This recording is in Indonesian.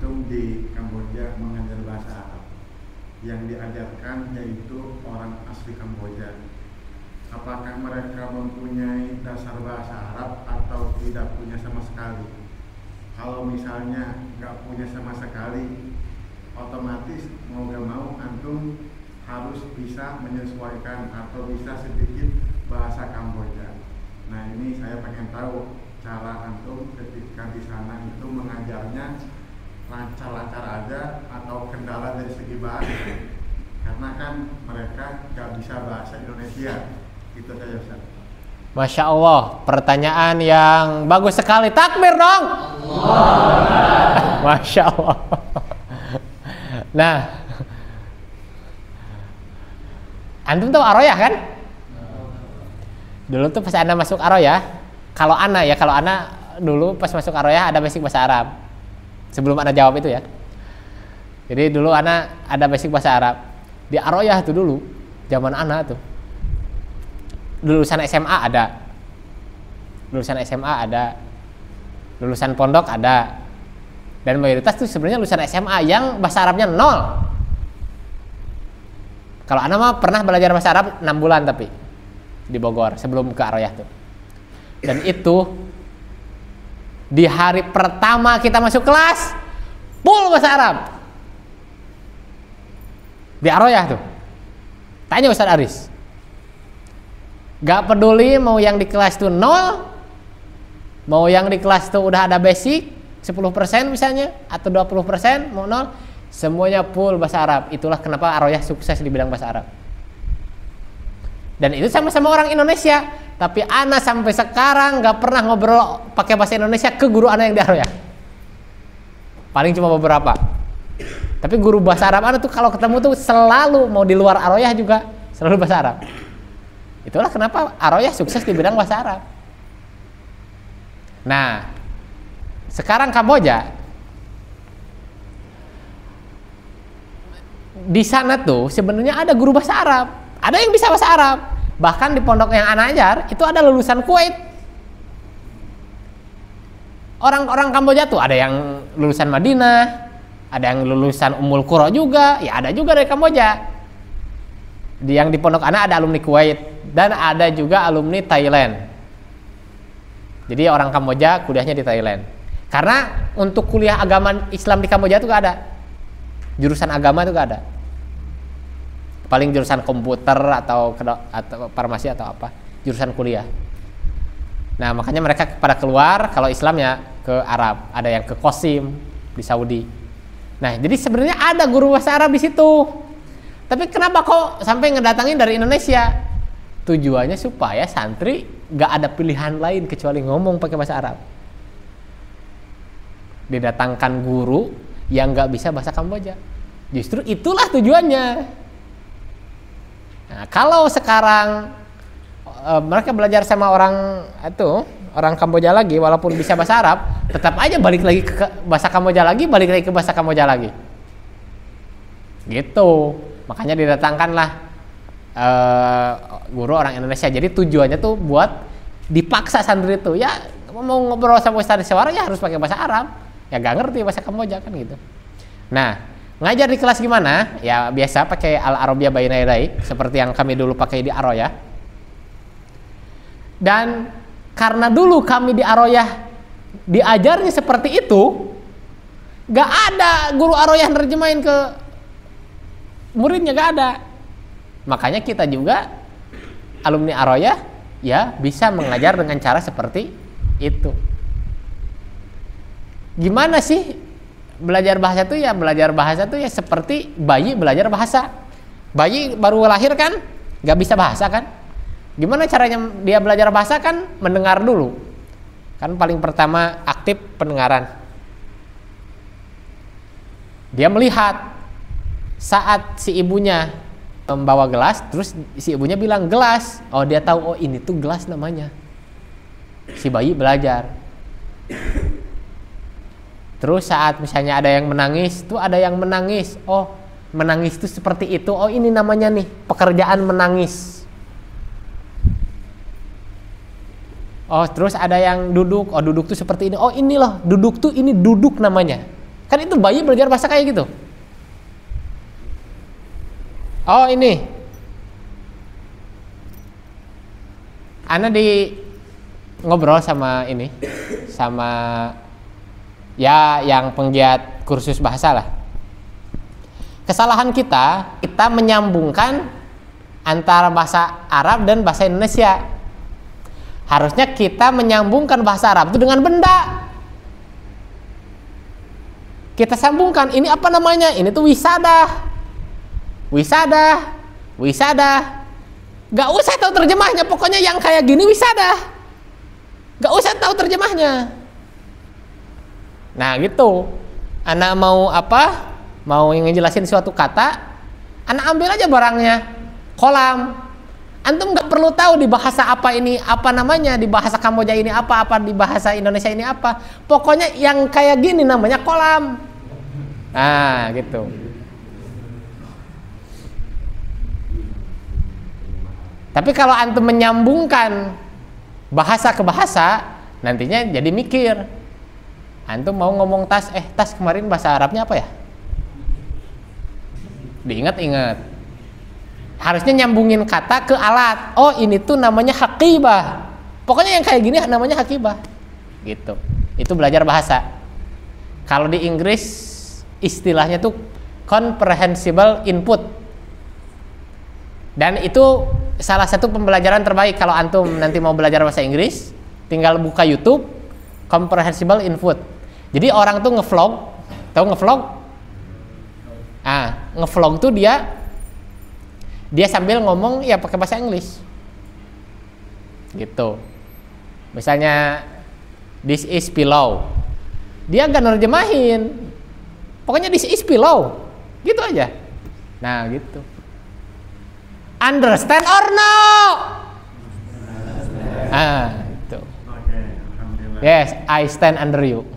antum di Kamboja mengajar bahasa Arab, yang diajarkan yaitu orang asli Kamboja, apakah mereka mempunyai dasar bahasa Arab atau tidak punya sama sekali? Kalau misalnya nggak punya sama sekali, otomatis mau gak mau antum harus bisa menyesuaikan atau bisa sedikit bahasa Kamboja. Nah, ini saya pengen tahu cara antum ketika di sana itu mengajarnya lancar-lancar aja atau kendala dari segi bahasa, karena kan mereka nggak bisa bahasa Indonesia. Itu saja, Ustaz. Masya Allah, pertanyaan yang bagus sekali. Takbir dong. Masya Allah. Nah, antum tahu Aroyah kan? Dulu tuh pas Anda masuk Aroyah, kalau Ana dulu pas masuk Aroyah ada basic bahasa Arab. Sebelum Ana jawab itu ya. Jadi dulu Ana ada basic bahasa Arab. Di Aroyah tuh dulu, zaman Ana tuh. Lulusan SMA ada. Lulusan SMA ada. Lulusan pondok ada. Dan mayoritas tuh sebenarnya lulusan SMA yang bahasa Arabnya 0. Kalau Ana mah pernah belajar bahasa Arab 6 bulan tapi di Bogor sebelum ke Aroyah tuh. Dan itu di hari pertama kita masuk kelas full bahasa Arab. Di Aroyah tuh. Tanya Ustaz Aris. Gak peduli mau yang di kelas tuh 0, mau yang di kelas tuh udah ada basic 10% misalnya atau 20% mau 0, semuanya full bahasa Arab. Itulah kenapa Aroyah sukses di bidang bahasa Arab. Dan itu sama-sama orang Indonesia, tapi Ana sampai sekarang gak pernah ngobrol pakai bahasa Indonesia ke guru Ana yang di Aroyah. Paling cuma beberapa. Tapi guru bahasa Arab Ana tuh kalau ketemu tuh selalu mau di luar Aroyah juga selalu bahasa Arab. Itulah kenapa Aroyah sukses di bidang bahasa Arab. Nah, sekarang Kamboja di sana tuh sebenarnya ada guru bahasa Arab, ada yang bisa bahasa Arab. Bahkan di pondok yang Ana ajar itu ada lulusan Kuwait. Orang-orang Kamboja tuh ada yang lulusan Madinah, ada yang lulusan Ummul Qura juga, ya ada juga dari Kamboja. Yang di pondok Ana ada alumni Kuwait dan ada juga alumni Thailand. Jadi orang Kamboja kuliahnya di Thailand. Karena untuk kuliah agama Islam di Kamboja itu gak ada. Jurusan agama itu gak ada. Paling jurusan komputer atau farmasi atau apa, jurusan kuliah. Nah, makanya mereka pada keluar, kalau Islam ya ke Arab, ada yang ke Qasim di Saudi. Nah, jadi sebenarnya ada guru bahasa Arab di situ. Tapi kenapa kok sampai ngedatangin dari Indonesia? Tujuannya supaya santri gak ada pilihan lain kecuali ngomong pakai bahasa Arab. Didatangkan guru yang gak bisa bahasa Kamboja. Justru itulah tujuannya. Nah, kalau sekarang mereka belajar sama orang Kamboja lagi, walaupun bisa bahasa Arab, tetap aja balik lagi ke bahasa Kamboja lagi, balik lagi ke bahasa Kamboja lagi. Gitu. Makanya didatangkanlah guru orang Indonesia. Jadi tujuannya tuh buat dipaksa santri itu ya mau ngobrol sama Ustaz Sewara ya harus pakai bahasa Arab. Ya gak ngerti bahasa Kamboja kan gitu. Nah, ngajar di kelas gimana? Ya biasa pakai Al-Arabiyah Baina Yadai seperti yang kami dulu pakai di Aroyah. Dan karena dulu kami di Aroyah diajarnya seperti itu, gak ada guru Aroyah nerjemahin ke muridnya, gak ada. Makanya kita juga alumni Aroyah ya bisa mengajar dengan cara seperti itu. Gimana sih belajar bahasa tuh ya? Belajar bahasa tuh ya seperti bayi belajar bahasa. Bayi baru lahir kan gak bisa bahasa kan. Gimana caranya dia belajar bahasa? Kan mendengar dulu. Kan paling pertama aktif pendengaran. Dia melihat saat si ibunya membawa gelas, terus si ibunya bilang gelas. Oh, dia tahu, oh ini tuh gelas namanya. Si bayi belajar. Terus saat misalnya ada yang menangis, tuh ada yang menangis. Oh, menangis itu seperti itu. Oh, ini namanya nih pekerjaan menangis. Oh, terus ada yang duduk. Oh, duduk tuh seperti ini. Oh, ini loh duduk tuh, ini duduk namanya. Kan itu bayi belajar bahasa kayak gitu. Oh ini, Ana di ngobrol sama ini, sama ya yang penggiat kursus bahasa lah. Kesalahan kita menyambungkan antara bahasa Arab dan bahasa Indonesia. Harusnya kita menyambungkan bahasa Arab itu dengan benda. Kita sambungkan, ini apa namanya? Ini tuh wisada. Gak usah tahu terjemahnya, pokoknya yang kayak gini wisada. Gak usah tahu terjemahnya. Nah gitu. Anak mau apa? Mau ngejelasin suatu kata, anak ambil aja barangnya. Kolam. Antum gak perlu tahu di bahasa apa ini, apa namanya, di bahasa Kamboja ini apa di bahasa Indonesia ini apa. Pokoknya yang kayak gini namanya kolam. Nah gitu. Tapi kalau antum menyambungkan bahasa ke bahasa, nantinya jadi mikir. Antum mau ngomong tas, tas kemarin bahasa Arabnya apa ya? Diingat-ingat. Harusnya nyambungin kata ke alat. Oh ini tuh namanya hakibah. Pokoknya yang kayak gini namanya hakibah. Gitu. Itu belajar bahasa. Kalau di Inggris istilahnya tuh comprehensible input. Dan itu salah satu pembelajaran terbaik kalau antum nanti mau belajar bahasa Inggris, tinggal buka YouTube comprehensible input. Jadi orang tuh ngevlog, tahu ngevlog? Ngevlog tuh dia sambil ngomong ya pakai bahasa Inggris. Gitu. Misalnya this is pillow. Dia gak nerjemahin. Pokoknya this is pillow. Gitu aja. Nah, gitu. Understand or no? Itu. Oke, alhamdulillah. Yes, I stand under you.